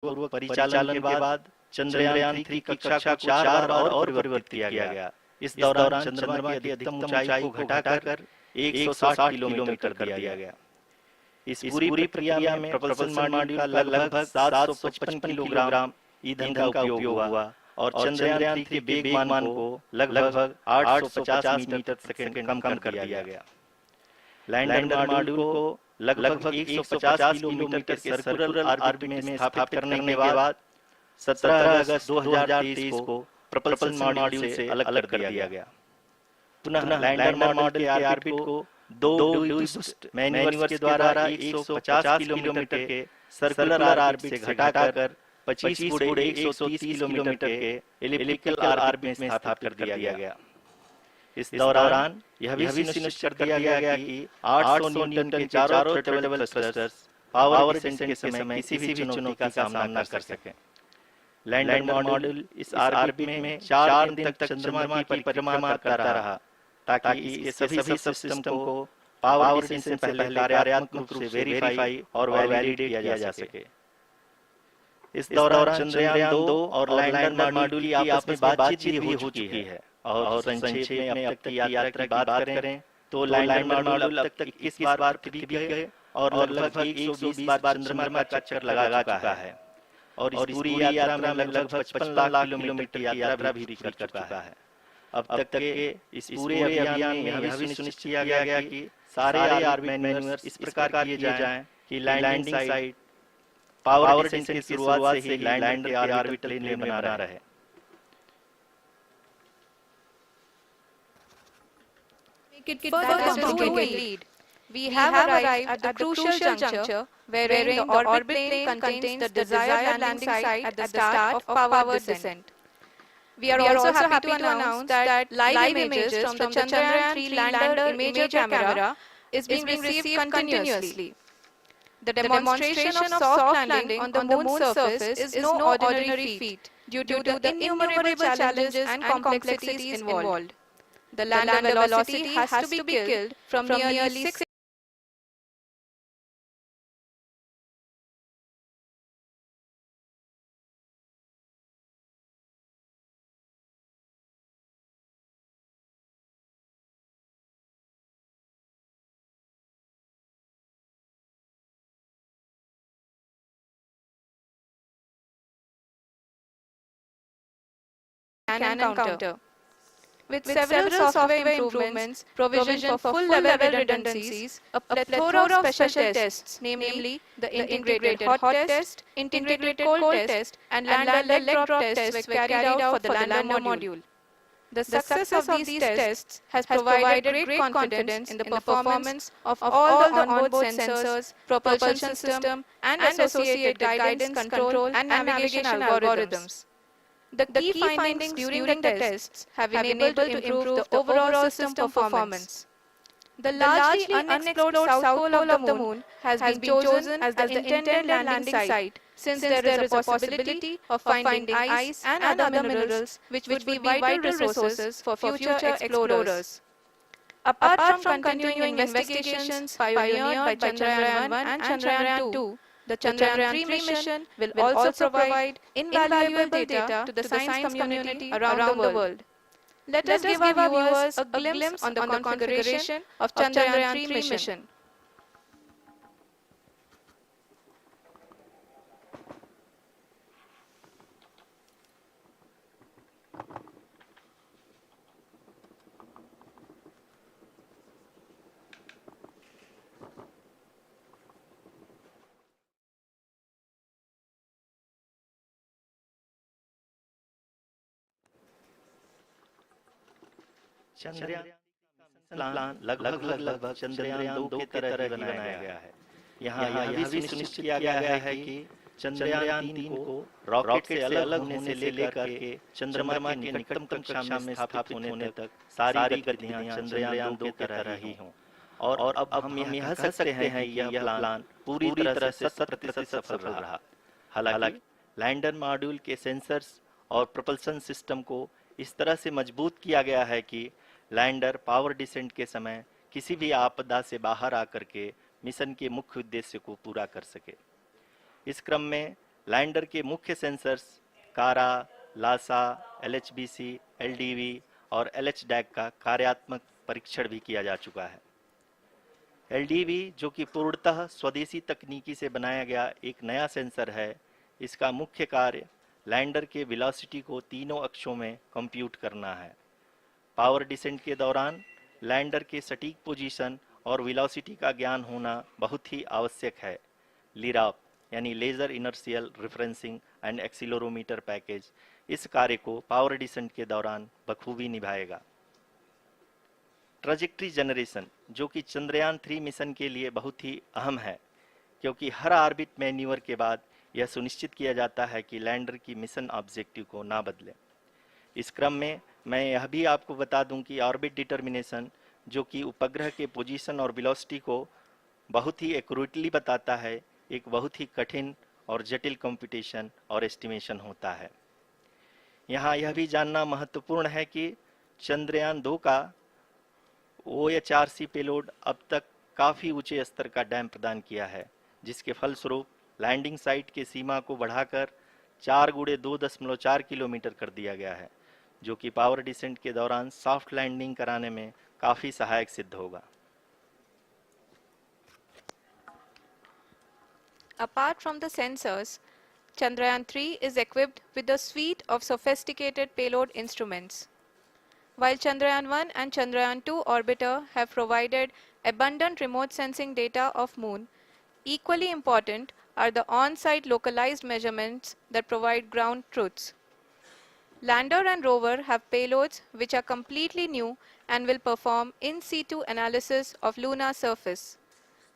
पूर्व परिचालन के बाद चंद्रयान 3 की कक्षा को 4 बार और परिवर्तित किया गया। इस दौरान चंद्रमा की अधिकतम ऊंचाई को घटाकर 160 किलोमीटर कर दिया गया। इस पूरी प्रक्रिया में propulsion मॉड्यूल का लगभग 755 किलोग्राम ईंधन का उपयोग हुआ और चंद्रयान 3 के वेगमान को लगभग 850 मीटर सेकंड कम कर दिया गया। लैंडर मॉड्यूल को लगभग 150 किलोमीटर के सर्कुलर ऑर्बिट में स्थापित करने के बाद 17 अगस्त 2023 को propulsion मॉड्यूल से अलग कर दिया गया। पुनः लैंडर मॉड्यूल के ऑर्बिट को दो बूस्ट मैन्यूवर्स के द्वारा 150 किलोमीटर के सर्कुलर ऑर्बिट से घटाकर 25 गुणे 130 किलोमीटर के एलिप्टिकल ऑर्बिट में स्थापित कर दिया गया। इस दौरान यह भी सुनिश्चित कर दिया गया कि 800 न्यूटन के चारों ट्रेवल थ्रस्टर्स पावर डिसेंट के समय किसी भी चुनौती का सामना कर सकें। लैंडर मॉड्यूल इस ऑर्बिट में 4 दिन तक चंद्रमा की परिक्रमा करता रहा ताकि इसके सभी सिस्टम को पावर डिसेंट से पहले कार्यात्मक रूप से वेरीफाई और वैलिडेट किया जा सके। इस दौरान चंद्रयान 2 और लैंडर मॉड्यूल की आपस में बातचीत भी हो चुकी है। और संक्षेप में अब तक की यात्रा की बात करें तो लैंडर मॉड्यूल अब तक 21 बार पृथ्वी गए और लगभग 120 बार चंद्रमा का चक्कर लगा चुका है और इस पूरी यात्रा में लगभग 55 लाख किलोमीटर की यात्रा भी कर चुका है। अब तक के इस पूरे अभियान में यह भी सुनिश्चित किया गया कि सारे ऑर्बिट मैन्यूवर्स इस प्रकार किए जाएं कि लैंडिंग साइट पावर डिसेंट की शुरुआत से ही लैंडर के ऑर्बिटल प्लेन में बना रहे। We have arrived at the crucial juncture wherein the orbit plane contains the desired landing site at the start of powered descent. We are also happy to announce that live images from the Chandrayaan 3 lander imager camera is being received continuously. The demonstration of soft landing on the moon's surface is no ordinary feat due to the innumerable challenges and complexities involved. The lander velocity has to be killed from nearly 6 cannon counter. With several software improvements, provision for full-level redundancies, a plethora of special tests, namely the integrated hot test, integrated cold test, and lander leg drop tests were carried out for the lander module. The success of these tests has provided great confidence in the performance of all the onboard sensors, propulsion system, and associated guidance, control, and navigation algorithms. The key findings during the tests have been able to improve the overall system performance. The largely unexplored south pole of the moon has been chosen as the intended landing site, since there is a possibility of finding ice and other minerals which would be vital resources for future explorers. Apart from continuing investigations pioneered by Chandrayaan 1 and Chandrayaan 2, the Chandrayaan 3 mission will also provide invaluable data to the science community around the world. Let us give our viewers a glimpse on the configuration of Chandrayaan 3 mission. Chandrayaan plan लगभग चंद्रयान 2 की तरह ही बनाया गया है। यहाँ यह भी सुनिश्चित किया गया है कि चंद्रयान 3 को रॉकेट से अलग होने से लेकर के चंद्रमा के निकटतम कक्षा में स्थापित होने तक सारी गतिविधियां चंद्रयान 2 की तरह ही हों। और अब हम यह कह सकते हैं कि यह प्लान पूरी तरह से 100% सफल रहा। हालांकि लैंडर मॉड्यूल के सेंसर्स और प्रोपल्शन सिस्टम को इस तरह से मजबूत किया गया है कि लैंडर पावर डिसेंट के समय किसी भी आपदा से बाहर आकर के मिशन के मुख्य उद्देश्य को पूरा कर सके। इस क्रम में लैंडर के मुख्य सेंसर्स कारा, लासा, एलएचबीसी, एलडीवी और एलएचडैक का कार्यात्मक परीक्षण भी किया जा चुका है। एलडीवी, जो कि पूर्णतः स्वदेशी तकनीकी से बनाया गया एक नया सेंसर है, इसका मुख्य कार्य लैंडर के वेलोसिटी को तीनों अक्षों में कंप्यूट करना है। पावर डिसेंट के दौरान लैंडर के सटीक पोजीशन और वेलोसिटी का ज्ञान होना बहुत ही आवश्यक है। लिराप यानी laser inertial referencing and accelerometer package इस कार्य को पावर डिसेंट के दौरान बखूबी निभाएगा। ट्रैजेक्टरी जनरेशन, जो कि चंद्रयान 3 मिशन के लिए बहुत ही अहम है, क्योंकि हर ऑर्बिट मैन्यूवर के बाद यह सुनिश्चित किया जाता है कि लैंडर की मिशन ऑब्जेक्टिव को ना बदले। इस क्रम में मैं यह भी आपको बता दूं कि ऑर्बिट डिटर्मिनेशन, जो कि उपग्रह के पोजीशन और वेलोसिटी को बहुत ही एक्यूरेटली बताता है, एक बहुत ही कठिन और जटिल कंप्यूटेशन और एस्टिमेशन होता है। यहाँ यह भी जानना महत्वपूर्ण है कि चंद्रयान 2 का OHRC पेलोड अब तक काफ़ी ऊंचे स्तर का डैम प्रदान किया है, जिसके फलस्वरूप लैंडिंग साइट के सीमा को बढ़ाकर 4 गुणे 2.4 किलोमीटर कर दिया गया है, जो कि पावर डिसेंट के दौरान सॉफ्ट लैंडिंग कराने में काफ़ी सहायक सिद्ध होगा। Apart from the sensors, Chandrayaan 3 is equipped with a suite of sophisticated payload instruments. While Chandrayaan 1 and Chandrayaan 2 orbiter have provided abundant remote sensing data of Moon, equally important are the on-site localized measurements that provide ground truths. Lander and rover have payloads which are completely new and will perform in situ analysis of lunar surface.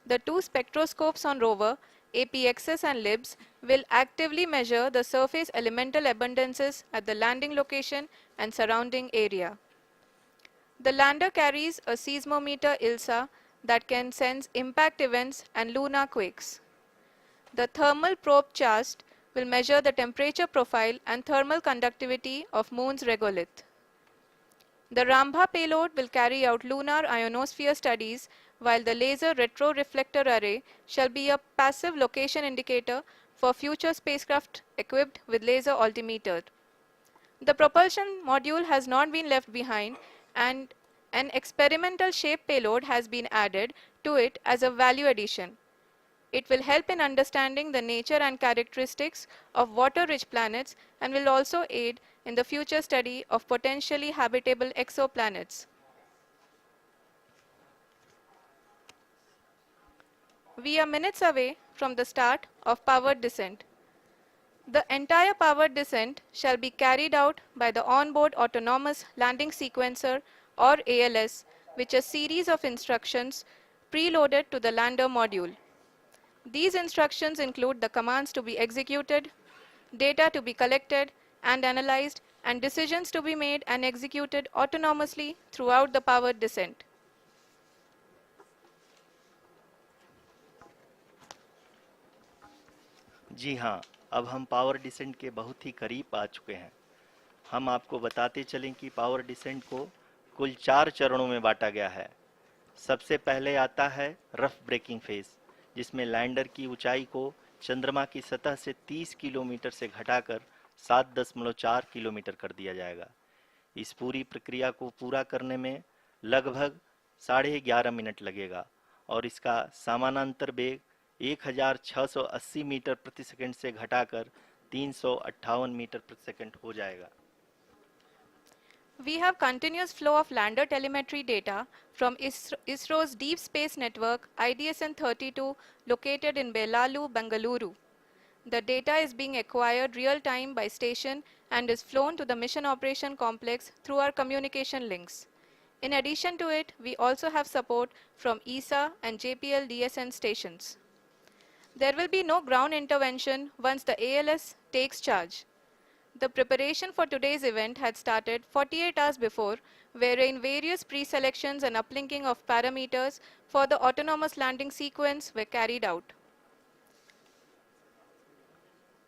The two spectroscopes on rover, APXS and LIBS, will actively measure the surface elemental abundances at the landing location and surrounding area. The lander carries a seismometer ILSA that can sense impact events and lunar quakes. The thermal probe CHAST will measure the temperature profile and thermal conductivity of Moon's regolith. The Rambha payload will carry out lunar ionosphere studies, while the laser retroreflector array shall be a passive location indicator for future spacecraft equipped with laser altimeter. The propulsion module has not been left behind, and an experimental shape payload has been added to it as a value addition. It will help in understanding the nature and characteristics of water-rich planets and will also aid in the future study of potentially habitable exoplanets. We are minutes away from the start of powered descent. The entire powered descent shall be carried out by the onboard autonomous landing sequencer, or ALS, which is a series of instructions preloaded to the lander module. These instructions include the commands to be executed, data to be collected and analyzed, and decisions to be made and executed autonomously throughout the powered descent. जी हाँ, अब हम power descent के बहुत ही करीब आ चुके हैं। हम आपको बताते चलें कि पावर डिसेंट को कुल 4 चरणों में बांटा गया है। सबसे पहले आता है रफ ब्रेकिंग फेज, जिसमें लैंडर की ऊंचाई को चंद्रमा की सतह से 30 किलोमीटर से घटाकर 7.4 किलोमीटर कर दिया जाएगा। इस पूरी प्रक्रिया को पूरा करने में लगभग 11.5 मिनट लगेगा और इसका समानांतर वेग 1680 मीटर प्रति सेकंड से घटाकर 358 मीटर प्रति सेकंड हो जाएगा। We have continuous flow of lander telemetry data from ISRO's Deep Space Network IDSN-32 located in Belalu, Bengaluru. The data is being acquired real-time by station and is flown to the Mission Operation Complex through our communication links. In addition to it, we also have support from ESA and JPL DSN stations. There will be no ground intervention once the ALS takes charge. The preparation for today's event had started 48 hours before, wherein various pre-selections and uplinking of parameters for the autonomous landing sequence were carried out.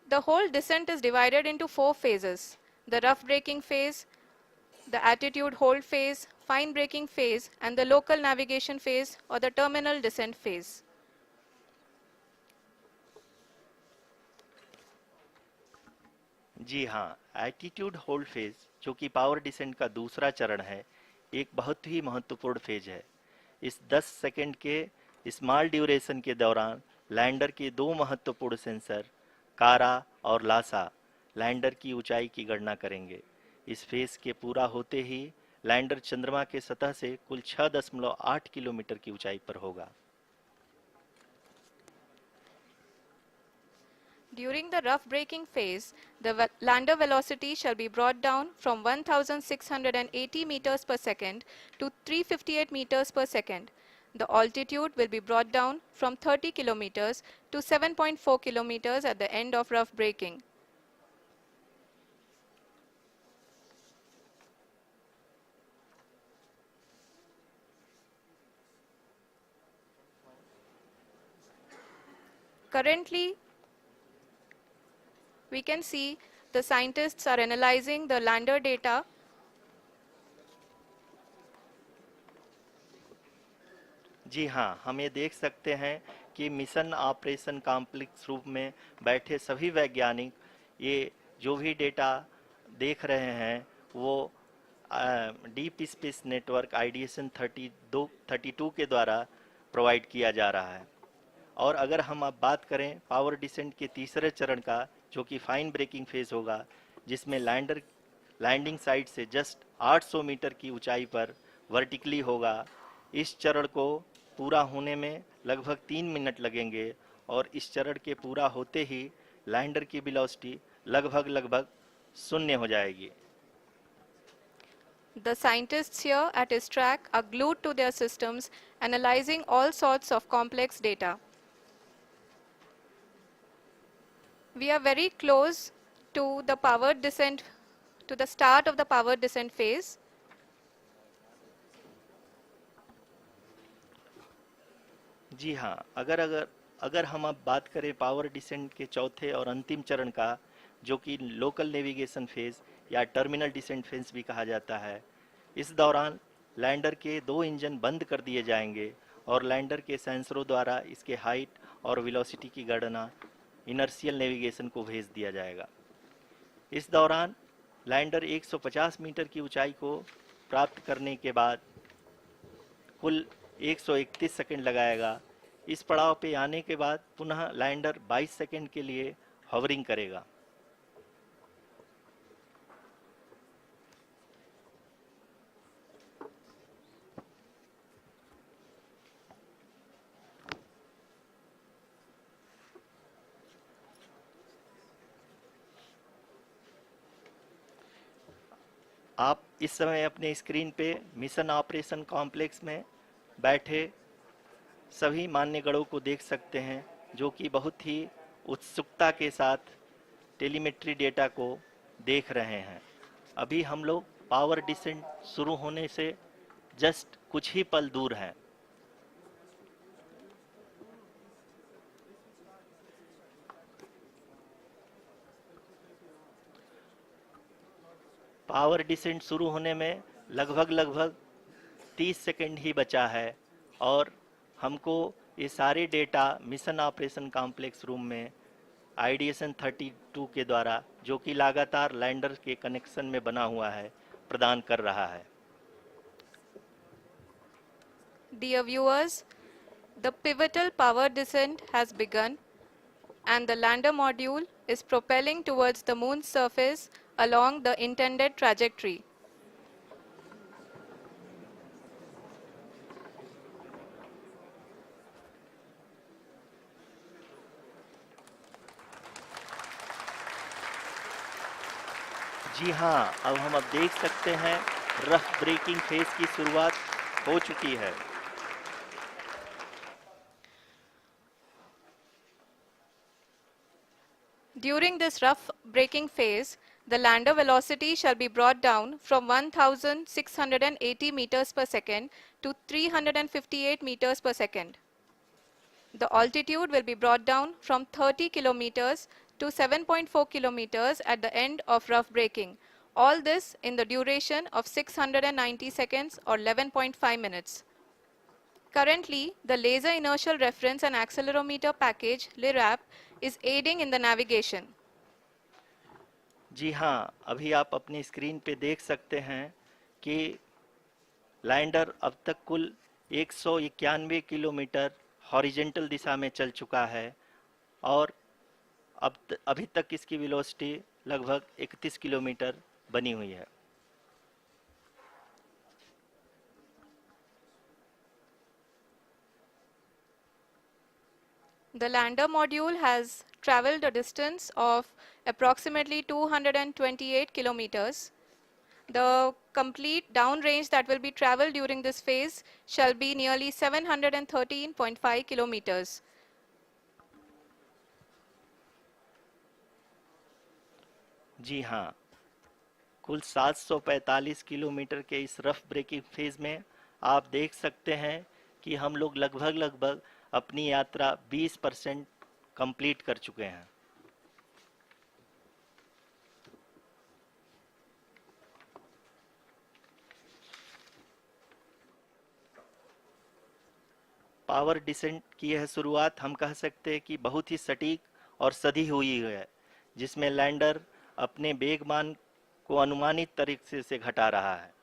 The whole descent is divided into 4 phases: the rough braking phase, the attitude hold phase, fine braking phase, and the local navigation phase or the terminal descent phase. जी हाँ, attitude hold phase जो कि power descent का दूसरा चरण है, एक बहुत ही महत्वपूर्ण फेज है। इस 10 सेकंड के स्मॉल ड्यूरेशन के दौरान लैंडर के दो महत्वपूर्ण सेंसर कारा और लासा लैंडर की ऊंचाई की गणना करेंगे। इस फेज के पूरा होते ही लैंडर चंद्रमा के सतह से कुल 6.8 किलोमीटर की ऊंचाई पर होगा। During the rough braking phase, the lander velocity shall be brought down from 1680 meters per second to 358 meters per second. The altitude will be brought down from 30 kilometers to 7.4 kilometers at the end of rough braking. Currently, we can see the scientists are analyzing the lander data. जी हाँ, हम ये देख सकते हैं कि mission operation complex रूप में बैठे सभी वैज्ञानिक ये जो भी डेटा देख रहे हैं वो डीप स्पेस नेटवर्क आईडीएसन 32 के द्वारा प्रोवाइड किया जा रहा है। और अगर हम अब बात करें पावर डिसेंट के तीसरे चरण का, जो कि फाइन ब्रेकिंग फेज होगा, जिसमें लैंडर लैंडिंग साइट से जस्ट 800 मीटर की ऊंचाई पर वर्टिकली होगा। इस चरण को पूरा होने में लगभग 3 मिनट लगेंगे और इस चरण के पूरा होते ही लैंडर की वेलोसिटी लगभग शून्य हो जाएगी। The scientists here at his track are glued to their systems, analyzing all sorts of complex data. We are very close to the power descent, to the start of the power descent phase. जी हाँ, अगर हम अब बात करें power descent के चौथे और अंतिम चरण का, जो कि लोकल नेविगेशन फेज या टर्मिनल डिसेंट फेज भी कहा जाता है, इस दौरान लैंडर के दो इंजन बंद कर दिए जाएंगे और लैंडर के सेंसरों द्वारा इसके हाइट और वेलोसिटी की गणना इनर्शियल नेविगेशन को भेज दिया जाएगा। इस दौरान लैंडर 150 मीटर की ऊंचाई को प्राप्त करने के बाद कुल 131 सेकंड लगाएगा। इस पड़ाव पे आने के बाद पुनः लैंडर 22 सेकंड के लिए हवरिंग करेगा। आप इस समय अपने स्क्रीन पे मिशन ऑपरेशन कॉम्प्लेक्स में बैठे सभी मान्यगणों को देख सकते हैं, जो कि बहुत ही उत्सुकता के साथ टेलीमेट्री डेटा को देख रहे हैं। अभी हम लोग पावर डिसेंट शुरू होने से जस्ट कुछ ही पल दूर हैं। पावर डिसेंट शुरू होने में लगभग 30 सेकंड ही बचा है और हमको ये सारे data mission operation complex room में आईडीएसन 32 के द्वारा, जो कि लगातार लैंडर के कनेक्शन में बना हुआ है, प्रदान कर रहा है। Dear viewers, the pivotal power descent has begun and the lander module is propelling towards the moon's surface along the intended trajectory. जी हाँ, अब हम देख सकते हैं रफ ब्रेकिंग फेज की शुरुआत हो चुकी है। During this rough braking phase, the lander velocity shall be brought down from 1680 meters per second to 358 meters per second. The altitude will be brought down from 30 kilometers to 7.4 kilometers at the end of rough braking. All this in the duration of 690 seconds or 11.5 minutes. Currently, the Laser Inertial Reference and Accelerometer package (LIRAP) is aiding in the navigation. जी हाँ, अभी आप अपनी screen पे देख सकते हैं कि lander अब तक कुल 191 किलोमीटर हॉरिजेंटल दिशा में चल चुका है और अभी तक इसकी वेलोसिटी लगभग 31 किलोमीटर बनी हुई है। The lander module has traveled a distance of approximately 228 kilometers. The complete downrange that will be traveled during this phase shall be nearly 713.5 kilometers. जी हाँ, कुल 745 किलोमीटर के इस रफ ब्रेकिंग फेज में आप देख सकते हैं कि हम लोग लगभग अपनी यात्रा 20% कंप्लीट कर चुके हैं। पावर डिसेंट की यह शुरुआत हम कह सकते हैं कि बहुत ही सटीक और सधी हुई है, जिसमें लैंडर अपने वेगमान को अनुमानित तरीके से घटा रहा है।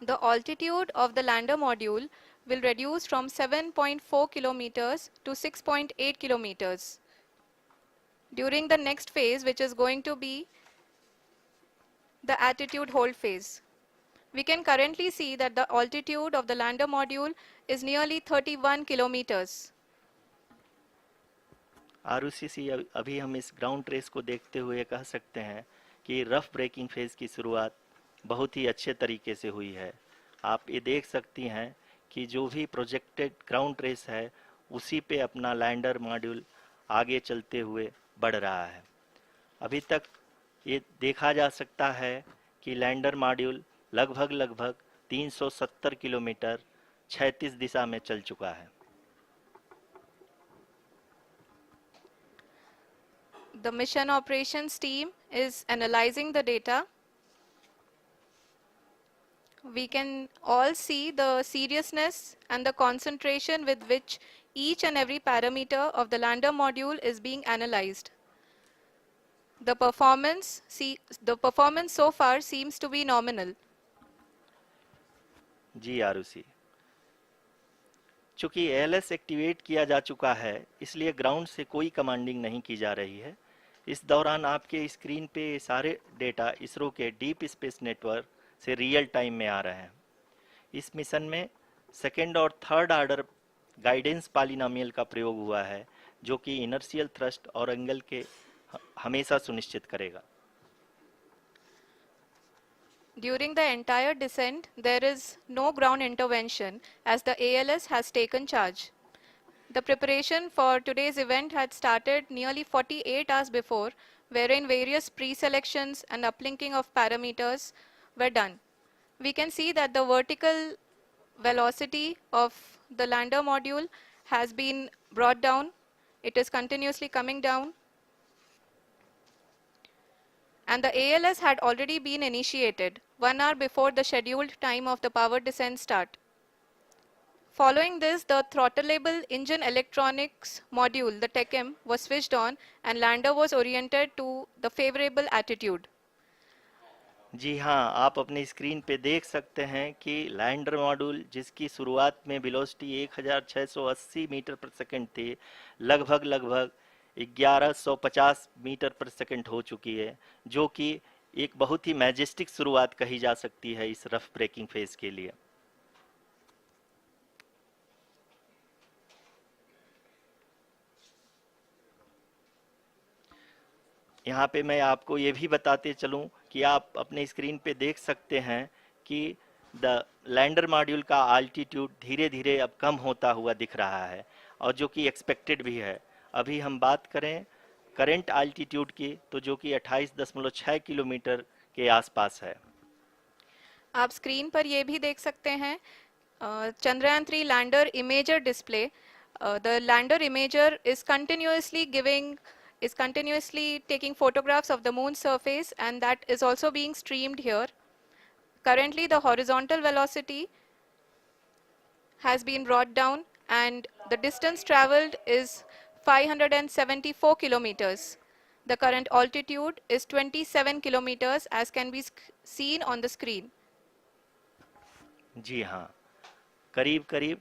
The altitude of the lander module will reduce from 7.4 kilometers to 6.8 kilometers. During the next phase, which is going to be the attitude hold phase. We can currently see that the altitude of the lander module is nearly 31 kilometers. Arushi, अभी हम इस ground race को देखते हुए कह सकते हैं कि रफ ब्रेकिंग फेज की शुरुआत बहुत ही अच्छे तरीके से हुई है। आप ये देख सकती हैं कि जो भी प्रोजेक्टेड ग्राउंड रेस है उसी पे अपना लैंडर मॉड्यूल आगे चलते हुए बढ़ रहा है। अभी तक ये देखा जा सकता है कि लैंडर मॉड्यूल लगभग 370 किलोमीटर 36 दिशा में चल चुका है। The mission operations team is analyzing the data. We can all see the seriousness and the concentration with which each and every parameter of the lander module is being analyzed. The performance so far seems to be nominal. जी आरुषि, चूंकि ALS activate किया जा चुका है इसलिए ground से कोई commanding नहीं की जा रही है। इस दौरान आपके स्क्रीन पे सारे डेटा इसरो के डीप स्पेस नेटवर्क से रियल टाइम में आ रहे हैं। इस मिशन में सेकेंड और थर्ड ऑर्डर गाइडेंस पॉलिनोमियल का प्रयोग हुआ है, जो कि इनर्शियल थ्रस्ट और एंगल के हमेशा सुनिश्चित करेगा। During the entire descent, there is no ground intervention as the ALS has taken charge. The preparation for today's event had started nearly 48 hours before, wherein various pre-selections and uplinking of parameters were done. We can see that the vertical velocity of the lander module has been brought down. It is continuously coming down. And the ALS had already been initiated 1 hour before the scheduled time of the power descent start. Following this, the throttleable engine electronics module, the TECM, was switched on and lander was oriented to the favorable attitude. जी हाँ, आप अपनी screen पे देख सकते हैं कि lander module जिसकी शुरुआत में वेलोसिटी 1680 मीटर पर सेकंड थी, लगभग 1150 मीटर पर सेकंड हो चुकी है, जो कि एक बहुत ही मैजेस्टिक शुरुआत कही जा सकती है इस रफ ब्रेकिंग फेज के लिए। यहाँ पे मैं आपको ये भी बताते चलूँ कि आप अपने स्क्रीन पे देख सकते हैं कि द लैंडर मॉड्यूल का अल्टीट्यूड धीरे धीरे अब कम होता हुआ दिख रहा है, और जो कि एक्सपेक्टेड भी है। अभी हम बात करें करंट अल्टीट्यूड की, तो जो कि 28.6 किलोमीटर के आसपास है। आप स्क्रीन पर ये भी देख सकते हैं Chandrayaan 3 lander imager display. The lander imager is continuously taking photographs of the moon's surface, and that is also being streamed here. Currently the horizontal velocity has been brought down and the distance traveled is 574 kilometers. The current altitude is 27 kilometers as can be seen on the screen. जी हाँ, करीब करीब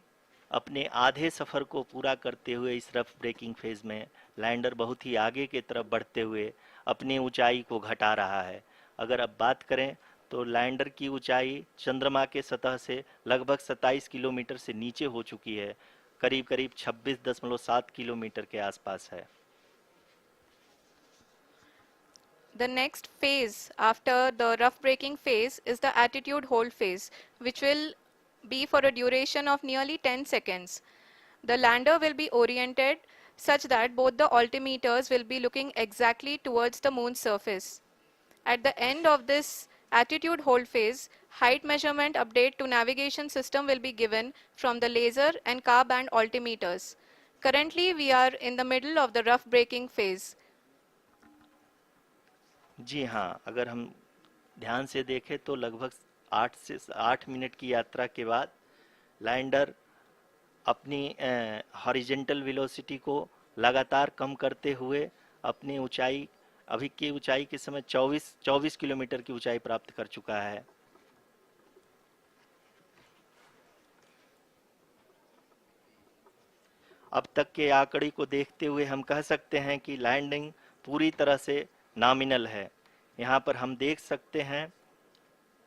अपने आधे सफ़र को पूरा करते हुए इस रफ ब्रेकिंग फेज में लैंडर बहुत ही आगे की तरफ बढ़ते हुए अपनी ऊंचाई को घटा रहा है। अगर अब बात करें तो लैंडर की ऊंचाई चंद्रमा के सतह से लगभग 27 किलोमीटर से नीचे हो चुकी है, करीब करीब 26.7 किलोमीटर के आसपास है। The next phase after the rough braking phase is the attitude hold phase, which will be for a duration of nearly 10 seconds. The lander will be oriented such that both the altimeters will be looking exactly towards the moon's surface. At the end of this attitude hold phase, height measurement update to navigation system will be given from the laser and car band altimeters. Currently, we are in the middle of the rough braking phase. जी हाँ, अगर हम ध्यान से देखें तो लगभग 8 minute की यात्रा के बाद लैंडर अपनी हॉरिजेंटल वेलोसिटी को लगातार कम करते हुए अपनी ऊंचाई अभी की ऊंचाई के समय 24 किलोमीटर की ऊंचाई प्राप्त कर चुका है। अब तक के आंकड़े को देखते हुए हम कह सकते हैं कि लैंडिंग पूरी तरह से नॉमिनल है। यहाँ पर हम देख सकते हैं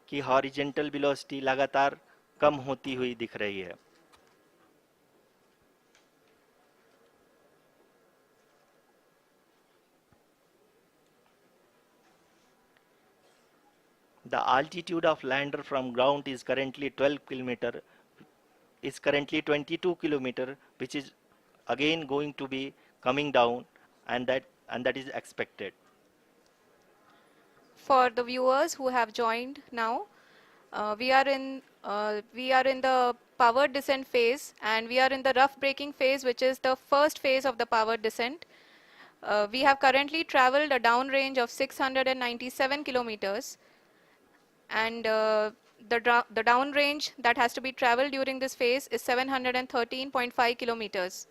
कि हॉरिजेंटल वेलोसिटी लगातार कम होती हुई दिख रही है। The altitude of lander from ground is currently 22 kilometer, which is again going to be coming down, and that is expected. For the viewers who have joined now, we are in the powered descent phase, and we are in the rough braking phase, which is the first phase of the powered descent. We have currently traveled a downrange of 697 kilometers, and the downrange that has to be traveled during this phase is 713.5 kilometers.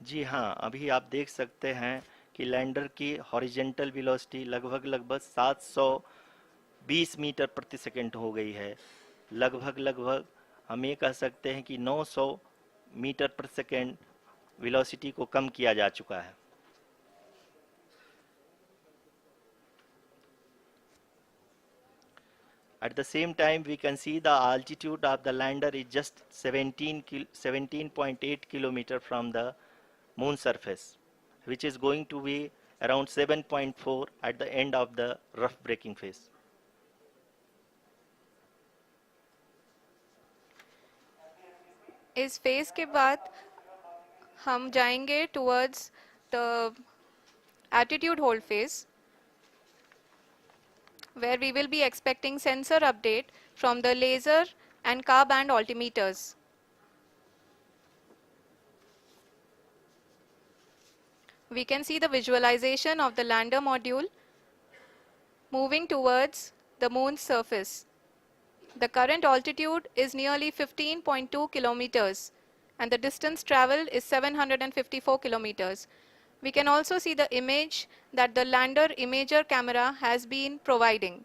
जी हाँ, अभी आप देख सकते हैं कि lander की horizontal velocity लगभग 720 metre प्रति सेकंड हो गई है। लगभग हम ये कह सकते हैं कि 900 मीटर प्रति सेकंड वेलोसिटी को कम किया जा चुका है। At the same time, we can see the altitude of the lander is just 17.8 kilometer from the moon surface, which is going to be around 7.4 at the end of the rough braking phase. इस phase के बाद हम जाएंगे towards the attitude hold phase, where we will be expecting sensor update from the laser and car band altimeters. We can see the visualization of the lander module moving towards the moon's surface. The current altitude is nearly 15.2 kilometers, and the distance traveled is 754 kilometers. We can also see the image that the lander imager camera has been providing.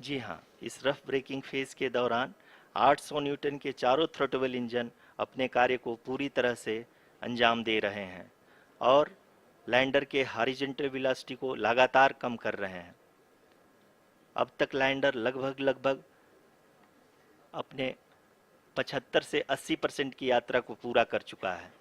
जी हाँ, इस rough breaking phase के दौरान 800 Newton के चारों throttle engine अपने कार्य को पूरी तरह से अंजाम दे रहे हैं और लैंडर के हॉरिजॉन्टल वेलोसिटी को लगातार कम कर रहे हैं। अब तक लैंडर लगभग अपने 75 से 80% की यात्रा को पूरा कर चुका है।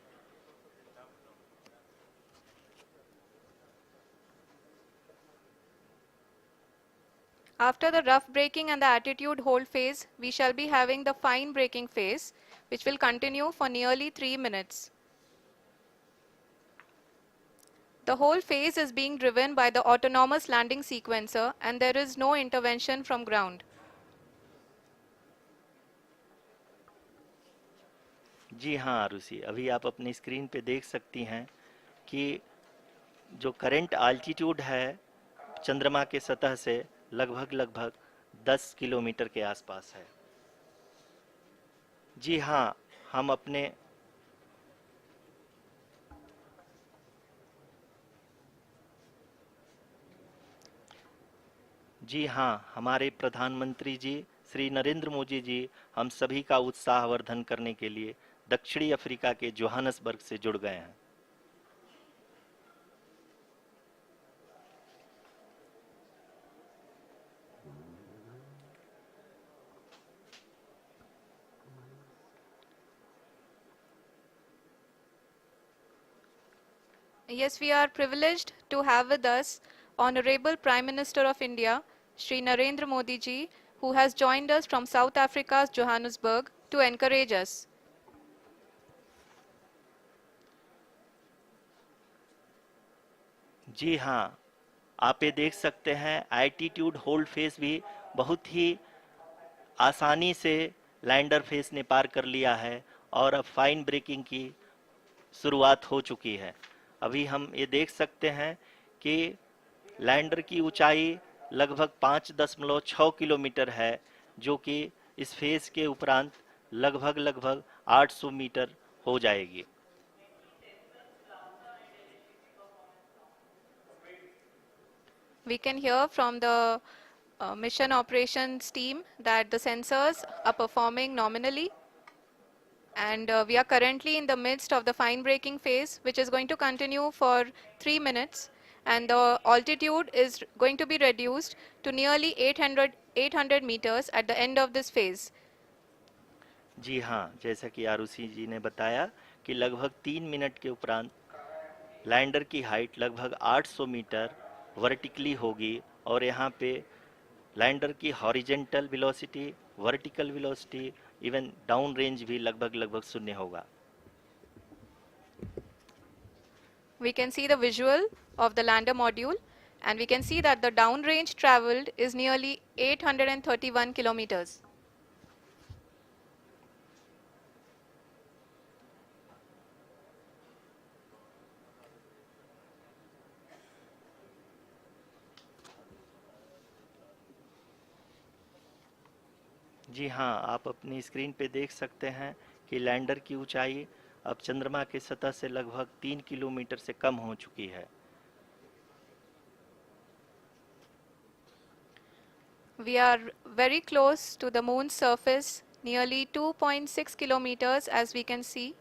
After the rough braking and the attitude hold phase, we shall be having the fine braking phase, which will continue for nearly 3 minutes. The whole phase is being driven by the autonomous landing sequencer, and there is no intervention from ground. जी हाँ आरुषि, अभी आप अपनी screen पे देख सकती हैं कि जो करंट आल्टीट्यूड है चंद्रमा के सतह से लगभग 10 किलोमीटर के आसपास है। जी हाँ, हम अपने जी हाँ, हमारे प्रधानमंत्री जी श्री नरेंद्र मोदी जी हम सभी का उत्साहवर्धन करने के लिए दक्षिणी अफ्रीका के जोहानसबर्ग से जुड़ गए हैं। Yes, we are privileged to have with us Honorable Prime Minister of India, Shri Narendra Modi ji, who has joined us from South Africa's Johannesburg to encourage us. जी हाँ, आप ये देख सकते हैं एल्टीट्यूड होल्ड फेस भी बहुत ही आसानी से लैंडर फेस ने पार कर लिया है और अब फाइन ब्रेकिंग की शुरुआत हो चुकी है। अभी हम ये देख सकते हैं कि लैंडर की ऊंचाई लगभग 5.6 किलोमीटर है, जो कि इस फेज के उपरांत लगभग 800 मीटर हो जाएगी। We can hear from the mission operations team that the sensors are performing nominally, and we are currently in the midst of the fine braking phase, which is going to continue for 3 minutes, and the altitude is going to be reduced to nearly 800 meters at the end of this phase. जी हाँ, जैसा कि आरुषि जी ने बताया कि लगभग 3 minute के उपरांत lander की हाइट लगभग 800 मीटर वर्टिकली होगी और यहाँ पे लैंडर की horizontal velocity, vertical velocity, even down range भी लगभग शून्य होगा। We can see the visual of the lander module, and we can see that the downrange traveled is nearly 831 kilometers. जी हाँ, आप अपनी स्क्रीन पे देख सकते हैं कि लैंडर की ऊंचाई अब चंद्रमा की सतह से लगभग 3 किलोमीटर से कम हो चुकी है। We are very close to the moon's surface, nearly 2.6 kilometers as we can see.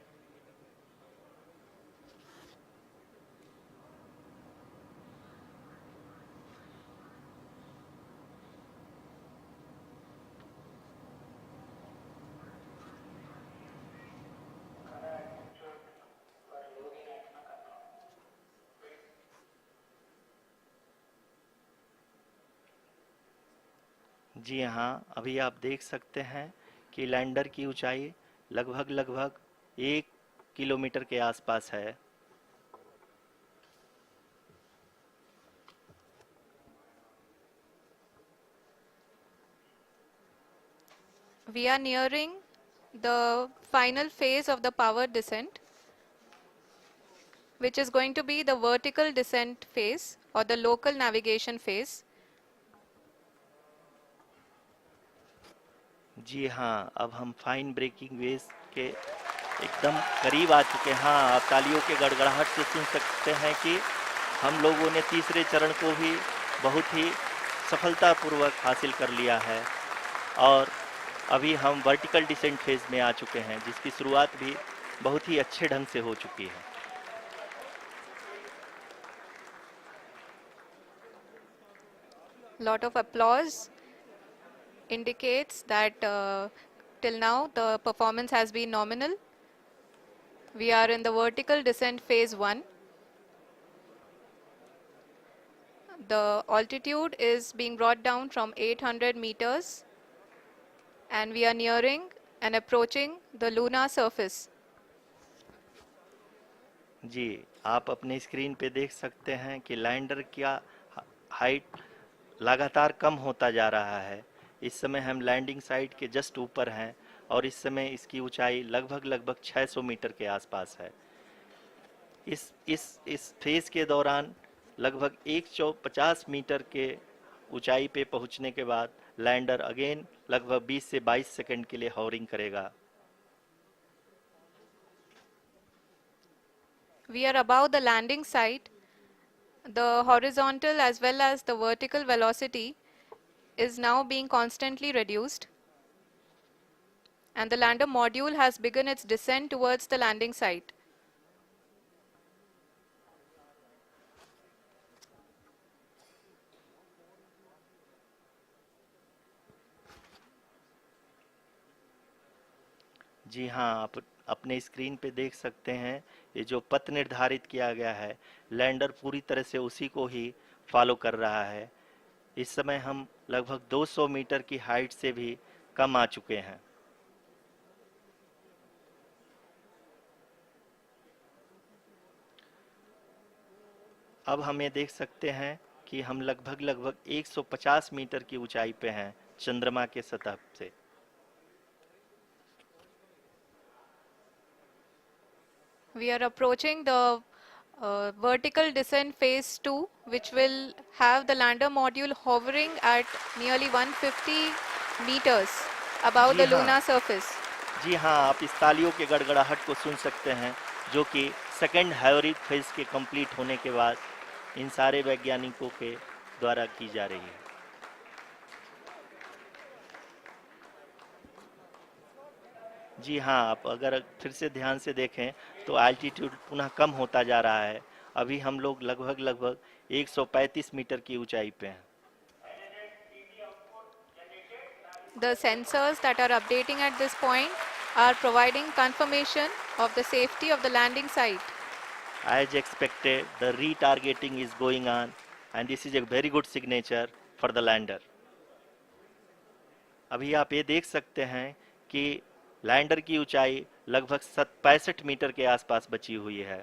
जी हाँ, अभी आप देख सकते हैं कि लैंडर की ऊंचाई लगभग 1 किलोमीटर के आसपास है। We are nearing the final phase of the power descent, which is going to be the vertical descent phase or the local navigation phase. जी हाँ, अब हम फाइन ब्रेकिंग वेव के एकदम करीब आ चुके हैं। हाँ, आप तालियों के गड़गड़ाहट से सुन सकते हैं कि हम लोगों ने तीसरे चरण को भी बहुत ही सफलतापूर्वक हासिल कर लिया है और अभी हम वर्टिकल डिसेंट फेज में आ चुके हैं, जिसकी शुरुआत भी बहुत ही अच्छे ढंग से हो चुकी है। Lot of applause indicates that till now the performance has been nominal. We are in the vertical descent phase 1. The altitude is being brought down from 800 meters, and we are nearing and approaching the lunar surface. जी, आप अपने screen पे देख सकते हैं कि lander का height लगातार कम होता जा रहा है। इस समय हम लैंडिंग साइट के जस्ट ऊपर हैं और इस समय इसकी ऊंचाई लगभग 600 मीटर के आसपास है। इस फेज के दौरान लगभग 150 मीटर के ऊंचाई पे पहुंचने के बाद लैंडर अगेन लगभग 20 से 22 सेकंड के लिए हॉवरिंग करेगा। We are above the landing site. The horizontal as well as the vertical velocity is now being constantly reduced, and the lander module has begun its descent towards the landing site. जी हाँ, आप अपने screen पे देख सकते हैं ये जो पथ निर्धारित किया गया है, लैंडर पूरी तरह से उसी को ही फॉलो कर रहा है। इस समय हम लगभग 200 मीटर की हाइट से भी कम आ चुके हैं। अब हम ये देख सकते हैं कि हम लगभग 150 मीटर की ऊंचाई पे हैं चंद्रमा के सतह से। We are approaching the vertical descent phase 2, which will have the lander module hovering at nearly 150 meters above the lunar surface. जी हाँ, आप इस तालियों के गड़गड़ाहट को सुन सकते हैं, जो कि सेकेंड हाइब्रिड फेज के कंप्लीट होने के बाद इन सारे वैज्ञानिकों के द्वारा की जा रही है। जी हाँ, आप अगर फिर से ध्यान से देखें तो एल्टीट्यूड पुनः कम होता जा रहा है। अभी हम लोग लगभग 135 मीटर की ऊंचाई पे हैं। The sensors that are updating at this point are providing confirmation of the safety of the landing site. As expected, the retargeting is going on, and this is a very good signature for the lander. अभी आप ये देख सकते हैं कि lander की ऊंचाई लगभग 65 मीटर के आसपास बची हुई है।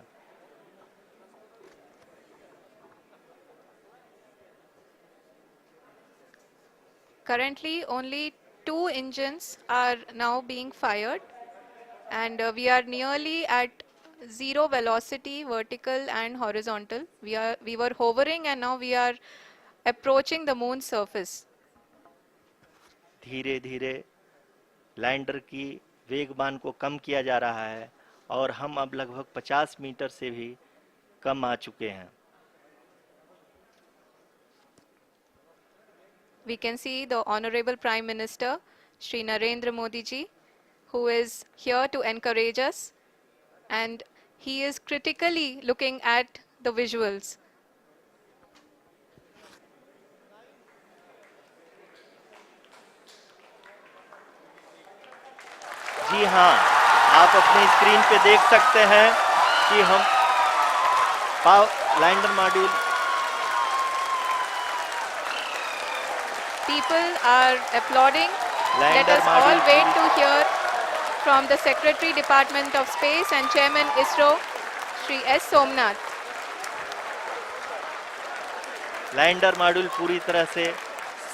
Currently, only 2 engines are now being fired, and we are nearly at zero velocity, vertical and horizontal. We were hovering, and now we are approaching the moon's surface. धीरे धीरे लैंडर की वेगमान को कम किया जा रहा है और हम अब लगभग 50 मीटर से भी कम आ चुके हैं। We can see the Honorable Prime Minister, Shri Narendra Modi ji, who is here to encourage us, and he is critically looking at the visuals. जी हाँ, आप अपनी स्क्रीन पे देख सकते हैं कि हम lander module People are applauding. Let us all wait to hear from the Secretary Department of Space and Chairman ISRO, Shri S. Somnath. Lander module पूरी तरह से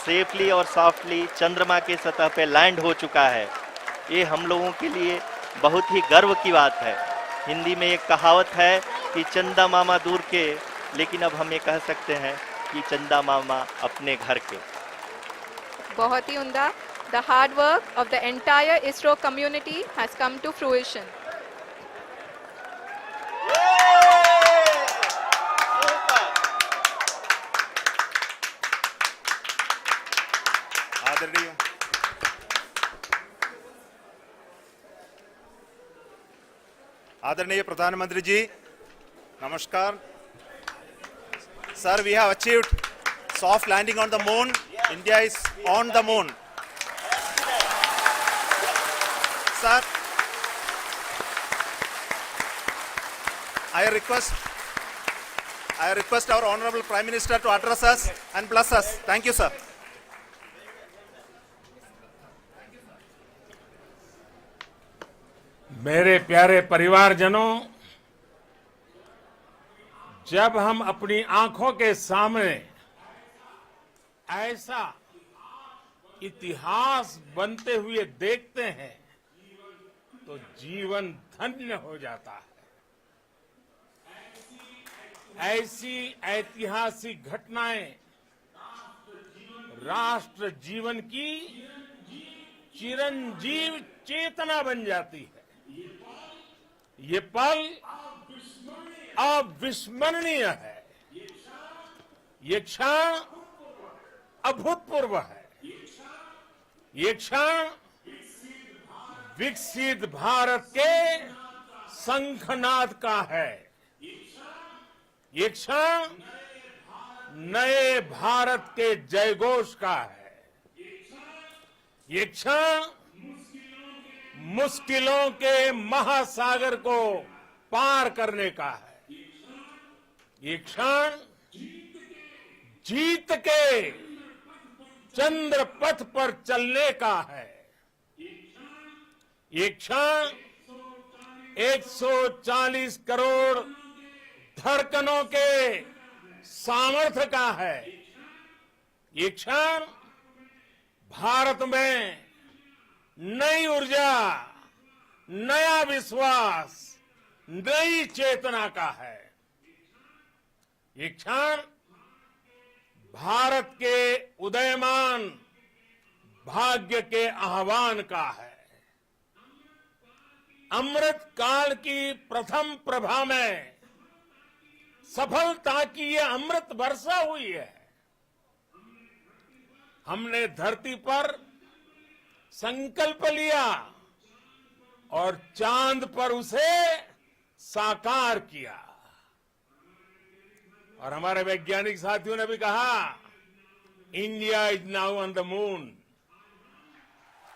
सेफली और सॉफ्टली चंद्रमा के सतह पे लैंड हो चुका है। ये हम लोगों के लिए बहुत ही गर्व की बात है। हिंदी में एक कहावत है कि चंदा मामा दूर के, लेकिन अब हम ये कह सकते हैं कि चंदा मामा अपने घर के। बहुत ही उम्दा। The hard work of the entire ISRO community has come to fruition. आदरणीय प्रधानमंत्री जी, नमस्कार। Sir, we have achieved soft landing on the moon. India is on the moon. Sir, I request our Honorable Prime Minister to address us and bless us. Thank you, sir. मेरे प्यारे परिवारजनों, जब हम अपनी आंखों के सामने ऐसा इतिहास बनते हुए देखते हैं तो जीवन धन्य हो जाता है। ऐसी ऐतिहासिक घटनाएं राष्ट्र जीवन की चिरंजीव चेतना बन जाती है। ये पल अविस्मरणीय है। ये क्षण अभूतपूर्व है। ये क्षण विकसित भारत के शंखनाद का है। ये क्षण नए भारत के जयघोष का है। ये क्षण मुश्किलों के महासागर को पार करने का है। ये क्षण जीत के चंद्र पथ पर चलने का है। ये क्षण 140 करोड़ धड़कनों के सामर्थ्य का है। ये क्षण भारत में नई ऊर्जा, नया विश्वास, नई चेतना का है। ये क्षण भारत के उदयमान भाग्य के आह्वान का है। अमृत काल की प्रथम प्रभा में सफलता की यह अमृत वर्षा हुई है। हमने धरती पर संकल्प लिया और चांद पर उसे साकार किया। और हमारे वैज्ञानिक साथियों ने भी कहा, India is now on the moon.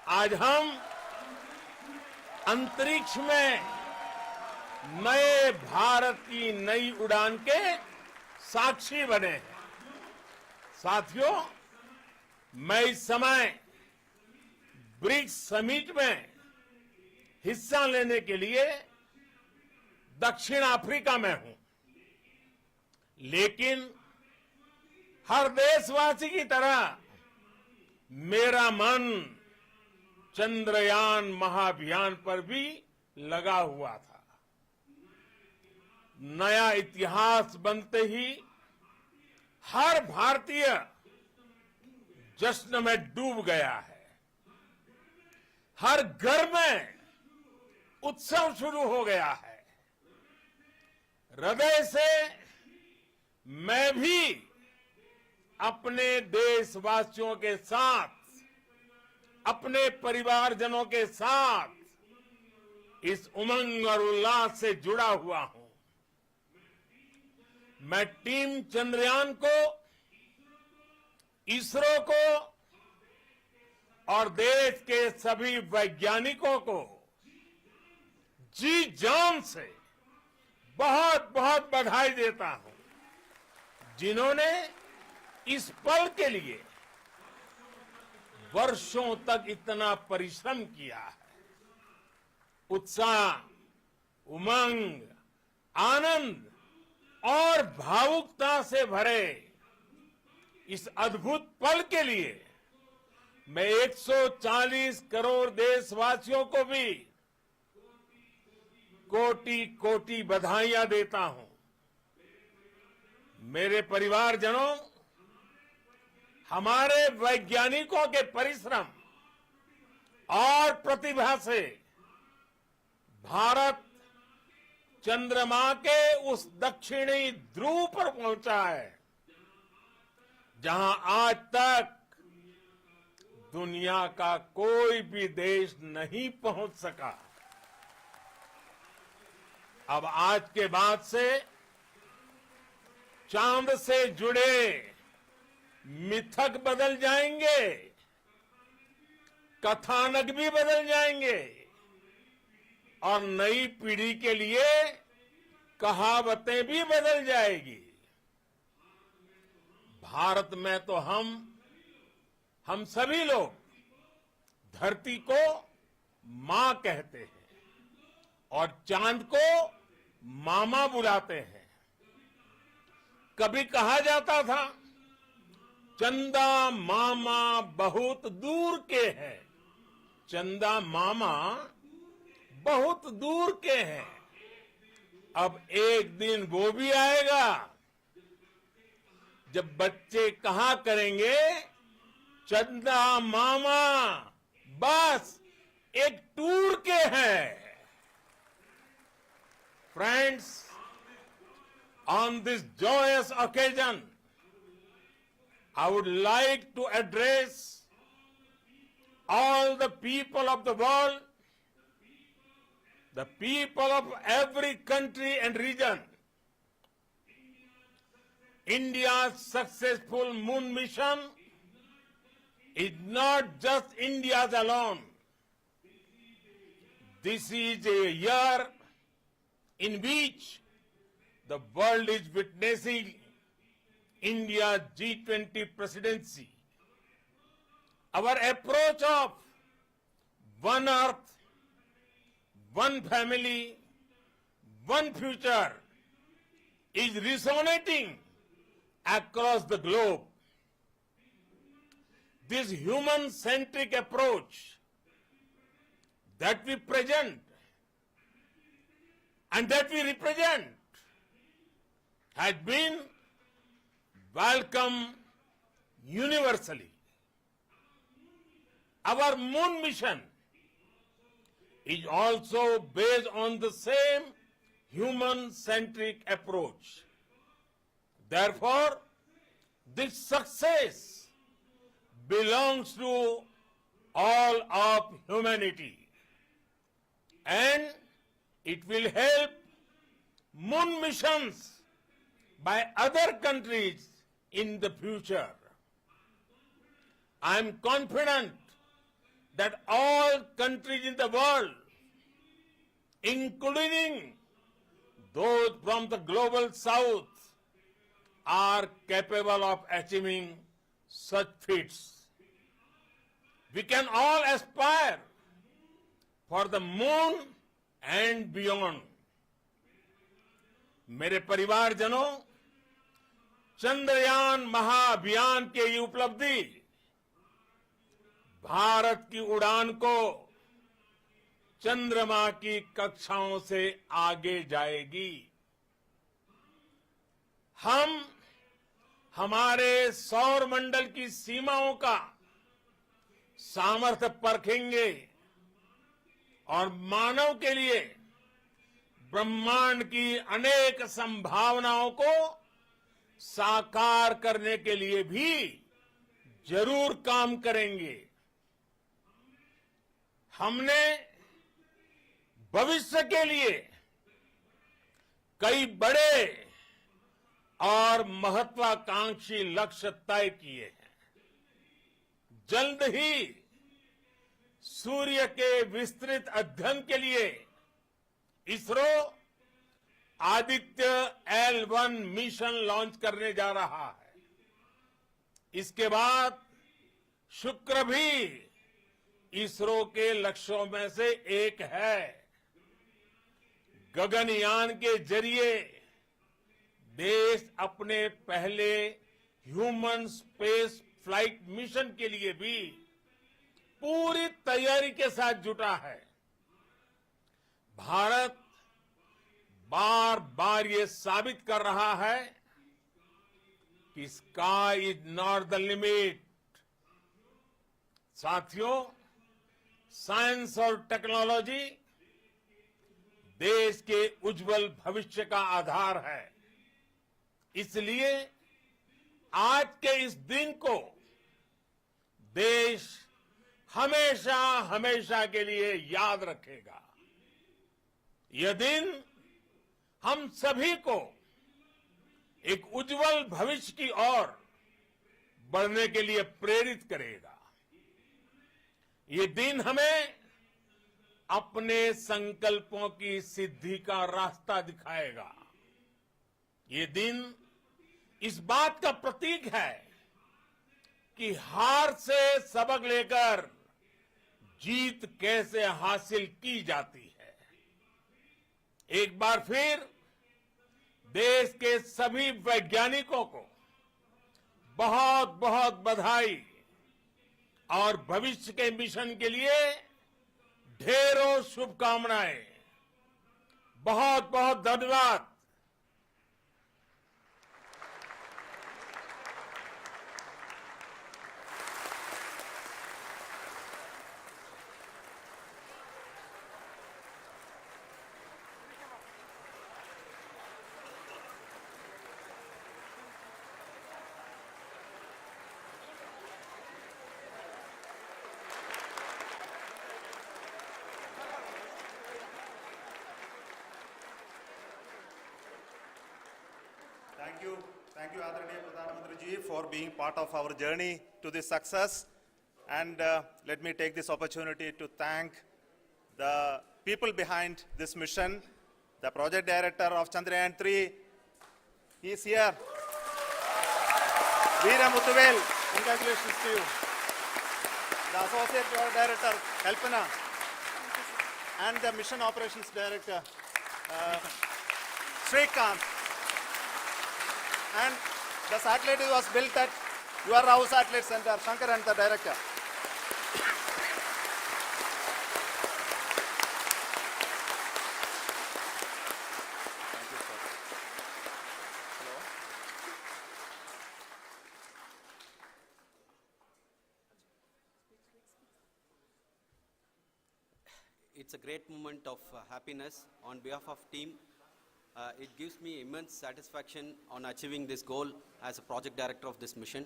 आज हम अंतरिक्ष में नए भारत की नई उड़ान के साक्षी बने हैं। साथियों, मैं इस समय ब्रिक्स समिट में हिस्सा लेने के लिए दक्षिण अफ्रीका में हूं, लेकिन हर देशवासी की तरह मेरा मन चंद्रयान महाअभियान पर भी लगा हुआ था। नया इतिहास बनते ही हर भारतीय जश्न में डूब गया है। हर घर में उत्सव शुरू हो गया है। हृदय से मैं भी अपने देशवासियों के साथ, अपने परिवारजनों के साथ इस उमंग और उल्लास से जुड़ा हुआ हूं। मैं टीम चंद्रयान को, इसरो को और देश के सभी वैज्ञानिकों को जी जान से बहुत बहुत बधाई देता हूं, जिन्होंने इस पल के लिए वर्षों तक इतना परिश्रम किया है। उत्साह, उमंग, आनंद और भावुकता से भरे इस अद्भुत पल के लिए मैं 140 करोड़ देशवासियों को भी कोटि कोटि बधाइयां देता हूं। मेरे परिवारजनों, हमारे वैज्ञानिकों के परिश्रम और प्रतिभा से भारत चंद्रमा के उस दक्षिणी ध्रुव पर पहुंचा है, जहां आज तक दुनिया का कोई भी देश नहीं पहुंच सका। अब आज के बाद से चांद से जुड़े मिथक बदल जाएंगे, कथानक भी बदल जाएंगे और नई पीढ़ी के लिए कहावतें भी बदल जाएगी। भारत में तो हम सभी लोग धरती को मां कहते हैं और चांद को मामा बुलाते हैं। कभी कहा जाता था, चंदा मामा बहुत दूर के हैं। चंदा मामा बहुत दूर के हैं। अब एक दिन वो भी आएगा जब बच्चे कहा करेंगे, चंदा मामा बस एक टूर के हैं। Friends, on this joyous occasion, I would like to address all the people of the world, the people of every country and region, India's successful moon mission is not just India's alone. This is a year in which the world is witnessing India's G20 presidency. Our approach of one earth, one family, one future is resonating across the globe. This human-centric approach that we present and that we represent has been welcomed universally. Our moon mission is also based on the same human-centric approach. Therefore, this success belongs to all of humanity, and it will help moon missions by other countries in the future. I am confident that all countries in the world, including those from the global south, are capable of achieving such feats. We can all aspire for the moon and beyond. मेरे परिवारजनों, चंद्रयान महाअभियान के ये उपलब्धि भारत की उड़ान को चंद्रमा की कक्षाओं से आगे जाएगी। हम हमारे सौर मंडल की सीमाओं का सामर्थ्य परखेंगे और मानव के लिए ब्रह्मांड की अनेक संभावनाओं को साकार करने के लिए भी जरूर काम करेंगे। हमने भविष्य के लिए कई बड़े और महत्वाकांक्षी लक्ष्य तय किए हैं। जल्द ही सूर्य के विस्तृत अध्ययन के लिए ISRO Aditya L1 mission launch करने जा रहा है। इसके बाद शुक्र भी इसरो के लक्ष्यों में से एक है। गगनयान के जरिए देश अपने पहले ह्यूमन स्पेस फ्लाइट मिशन के लिए भी पूरी तैयारी के साथ जुटा है। भारत बार बार ये साबित कर रहा है कि sky is not the limit. साथियों, साइंस और टेक्नोलॉजी देश के उज्जवल भविष्य का आधार है। इसलिए आज के इस दिन को देश हमेशा हमेशा के लिए याद रखेगा। यह दिन हम सभी को एक उज्जवल भविष्य की ओर बढ़ने के लिए प्रेरित करेगा। ये दिन हमें अपने संकल्पों की सिद्धि का रास्ता दिखाएगा। ये दिन इस बात का प्रतीक है कि हार से सबक लेकर जीत कैसे हासिल की जाती है। एक बार फिर देश के सभी वैज्ञानिकों को बहुत बहुत बधाई और भविष्य के मिशन के लिए ढेरों शुभकामनाएं। बहुत बहुत धन्यवाद। Thank you, Adharaniya Pradhan Mantri ji, for being part of our journey to this success. And let me take this opportunity to thank the people behind this mission, the project director of Chandrayaan 3. He is here. Veera Muthuvel, congratulations to you. The associate project director, Kalpana, and the mission operations director, Srikanth. And the satellite was built at your house satellite center, Shankar and the director. Thank you, sir. Hello. It's a great moment of happiness on behalf of team. It gives me immense satisfaction on achieving this goal as a project director of this mission.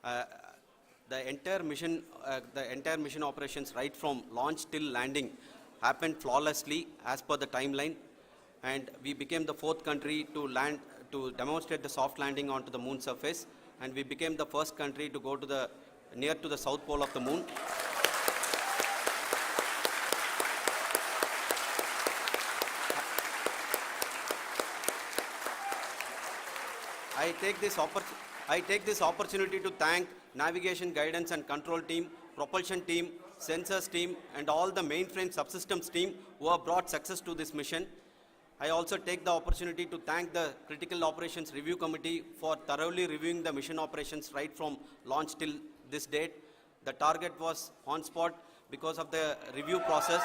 The entire mission operations right from launch till landing happened flawlessly as per the timeline, and we became the 4th country to demonstrate the soft landing onto the moon surface, and we became the first country to go to near to the south pole of the moon. I take this opportunity to thank navigation, guidance and control team, propulsion team, sensors team and all the mainframe subsystems team who have brought success to this mission. I also take the opportunity to thank the Critical Operations Review Committee for thoroughly reviewing the mission operations right from launch till this date. The target was on spot because of the review process.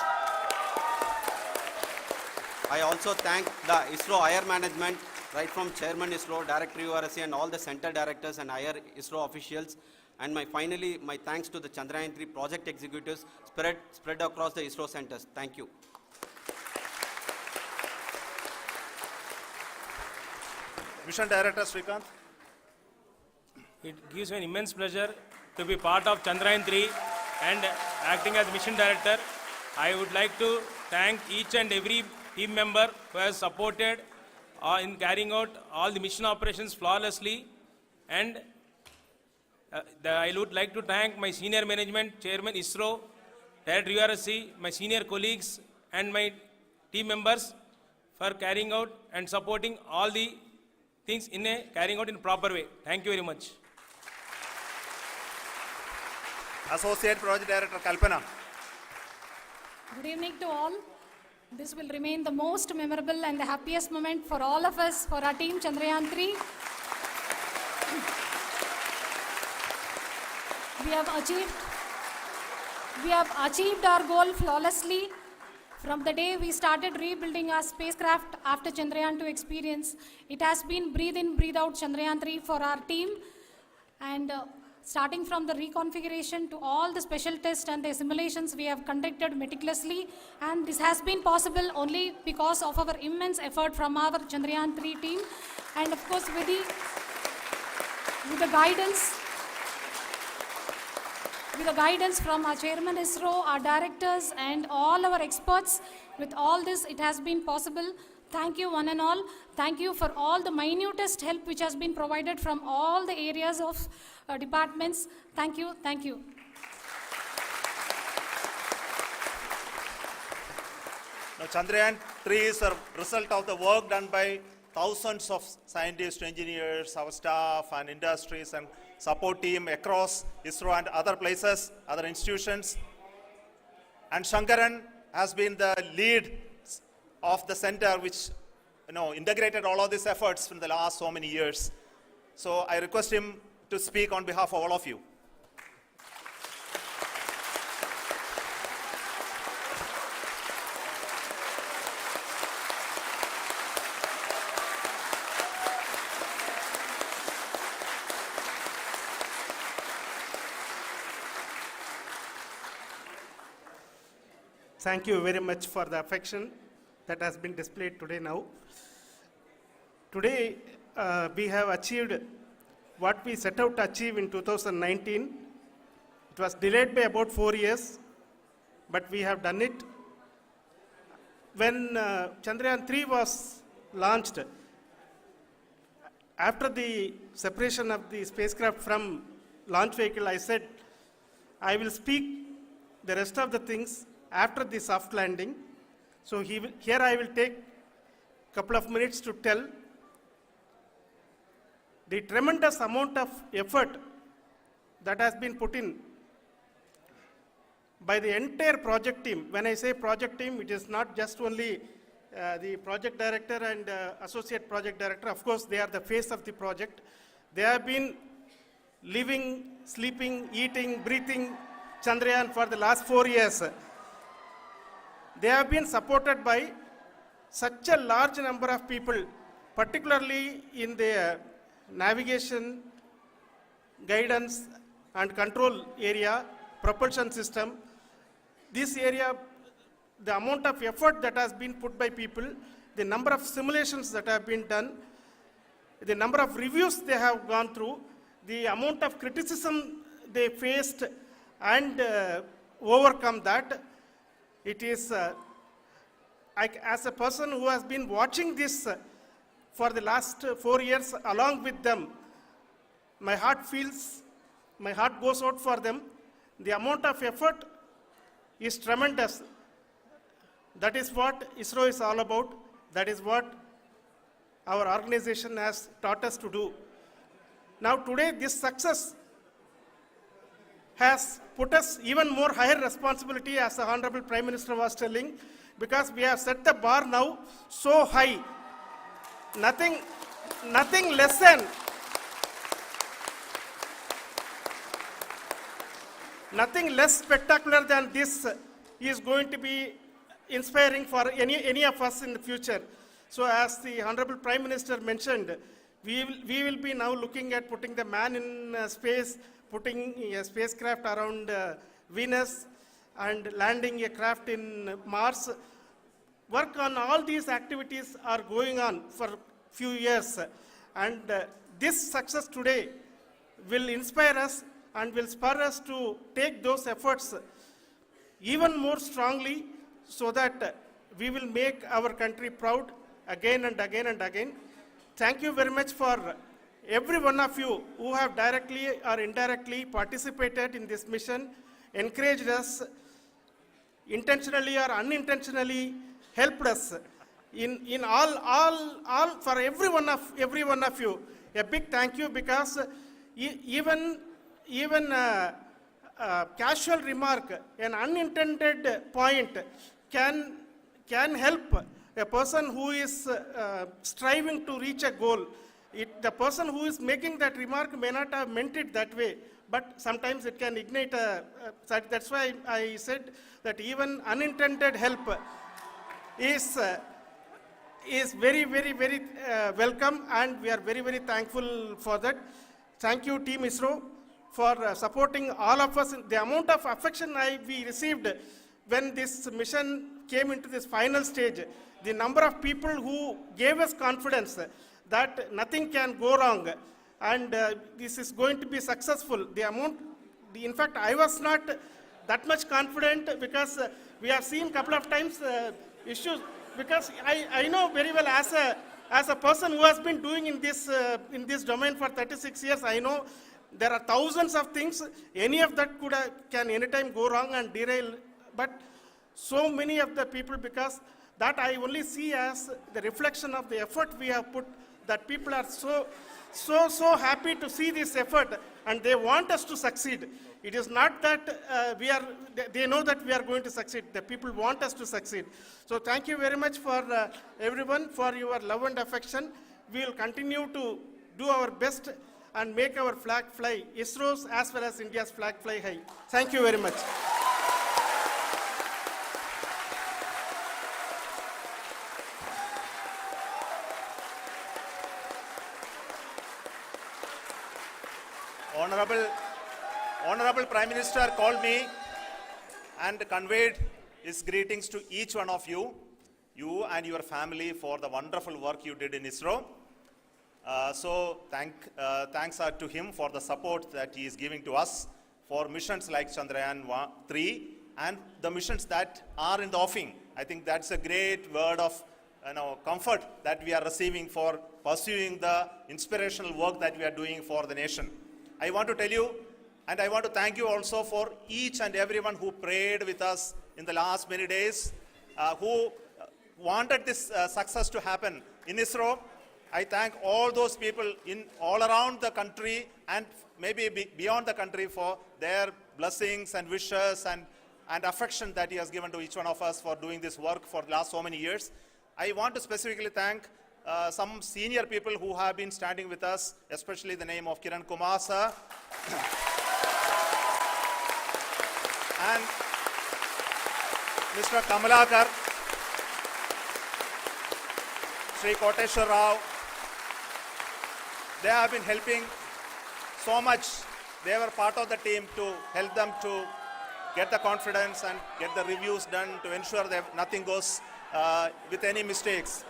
I also thank the ISRO higher management, right from Chairman ISRO, Director URSC and all the center directors and higher ISRO officials. And finally, my thanks to the Chandrayaan 3 project executives spread across the ISRO centers. Thank you. Mission Director Srikanth. It gives me an immense pleasure to be part of Chandrayaan 3 and acting as Mission Director. I would like to thank each and every team member who has supported in carrying out all the mission operations flawlessly, and I would like to thank my senior management, Chairman ISRO, Director URSC, my senior colleagues and my team members for carrying out and supporting all the things carrying out in a proper way. Thank you very much. Associate Project Director Kalpana. Good evening to all. This will remain the most memorable and the happiest moment for all of us, for our team Chandrayaan 3. We have achieved our goal flawlessly. From the day we started rebuilding our spacecraft after Chandrayaan 2 experience, it has been breathe in, breathe out Chandrayaan 3 for our team. And starting from the reconfiguration to all the special tests and the simulations we have conducted meticulously, and this has been possible only because of our immense effort from our Chandrayaan 3 team, and of course with the guidance from our Chairman ISRO, our directors and all our experts. With all this, it has been possible. Thank you one and all. Thank you for all the minutest help which has been provided from all the areas of departments. Thank you. Thank you. Now, Chandrayaan 3 is a result of the work done by thousands of scientists, engineers, our staff and industries and support team across ISRO and other places, other institutions. And Shankaran has been the lead of the center which integrated all of these efforts in the last so many years. So I request him to speak on behalf of all of you. Thank you very much for the affection that has been displayed today now. Today, we have achieved what we set out to achieve in 2019. It was delayed by about 4 years, but we have done it. When Chandrayaan 3 was launched, after the separation of the spacecraft from launch vehicle, I said, I will speak the rest of the things after the soft landing. So here I will take a couple of minutes to tell the tremendous amount of effort that has been put in by the entire project team. When I say project team, it is not just only the project director and associate project director. Of course, they are the face of the project. They have been living, sleeping, eating, breathing Chandrayaan for the last 4 years. They have been supported by such a large number of people, particularly in the navigation, guidance and control area, propulsion system. This area, the amount of effort that has been put by people, the number of simulations that have been done, the number of reviews they have gone through, the amount of criticism they faced and overcome that. It is, as a person who has been watching this for the last 4 years along with them, my heart goes out for them. The amount of effort is tremendous. That is what ISRO is all about. That is what our organization has taught us to do. Now today, this success has put us even more higher responsibility, as the Honorable Prime Minister was telling, because we have set the bar now so high. Nothing less than nothing less spectacular than this is going to be inspiring for any of us in the future. So as the Honorable Prime Minister mentioned, we will be now looking at putting the man in space, putting a spacecraft around Venus and landing a craft in Mars. Work on all these activities are going on for few years, and this success today will inspire us and will spur us to take those efforts even more strongly, so that we will make our country proud again and again and again. Thank you very much for every one of you who have directly or indirectly participated in this mission, encouraged us, intentionally or unintentionally helped us in all for every one of you. A big thank you, because even casual remark, an unintended point can help a person who is striving to reach a goal. The person who is making that remark may not have meant it that way, but sometimes it can ignite that's why I said that even unintended help is very, very, very welcome, and we are very, very thankful for that. Thank you, Team ISRO, for supporting all of us. The amount of affection we received when this mission came into this final stage, the number of people who gave us confidence that nothing can go wrong and this is going to be successful. In fact, I was not that much confident, because we have seen couple of times issues, because I know very well as a person who has been doing in this domain for 36 years, I know there are thousands of things. Any of that can anytime go wrong and derail. But so many of the people, because that I only see as the reflection of the effort we have put, that people are so happy to see this effort and they want us to succeed. It is not that they know that we are going to succeed. The people want us to succeed. So thank you very much for everyone for your love and affection. We will continue to do our best and make our flag fly, ISRO's as well as India's flag fly high. Thank you very much. Honorable Prime Minister called me and conveyed his greetings to each one of you and your family, for the wonderful work you did in ISRO. So thanks are to him for the support that he is giving to us for missions like Chandrayaan 3 and the missions that are in the offing. I think that's a great word of comfort that we are receiving for pursuing the inspirational work that we are doing for the nation. I want to tell you, and I want to thank you also for each and everyone who prayed with us in the last many days, who wanted this success to happen in ISRO. I thank all those people in all around the country and maybe beyond the country for their blessings and wishes and affection that he has given to each one of us for doing this work for the last so many years. I want to specifically thank some senior people who have been standing with us, especially the name of Kiran Kumar sir and Mr. Kamalakar, Sri Koteshwar Rao. They have been helping so much. They were part of the team to help them to get the confidence and get the reviews done to ensure that nothing goes with any mistakes.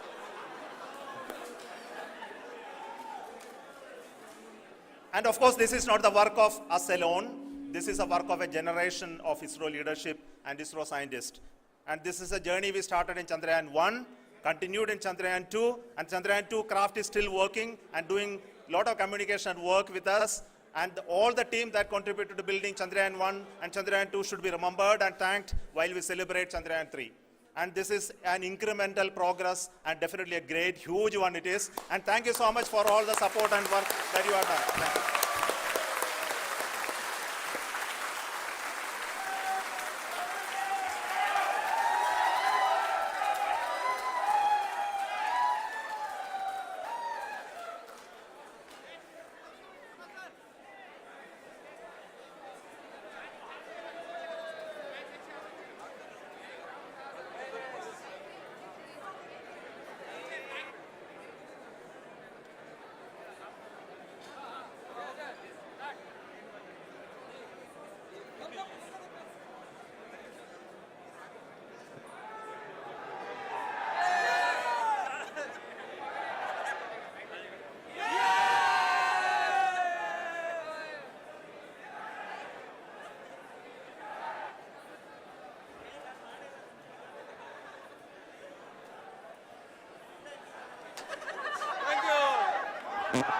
And of course, this is not the work of us alone. This is a work of a generation of ISRO leadership and ISRO scientists. And this is a journey we started in Chandrayaan 1, continued in Chandrayaan 2, and Chandrayaan 2 craft is still working and doing a lot of communication work with us. And all the team that contributed to building Chandrayaan 1 and Chandrayaan 2 should be remembered and thanked while we celebrate Chandrayaan 3. And this is an incremental progress and definitely a great, huge one it is. And thank you so much for all the support and work that you have done. Thank you. Thank you.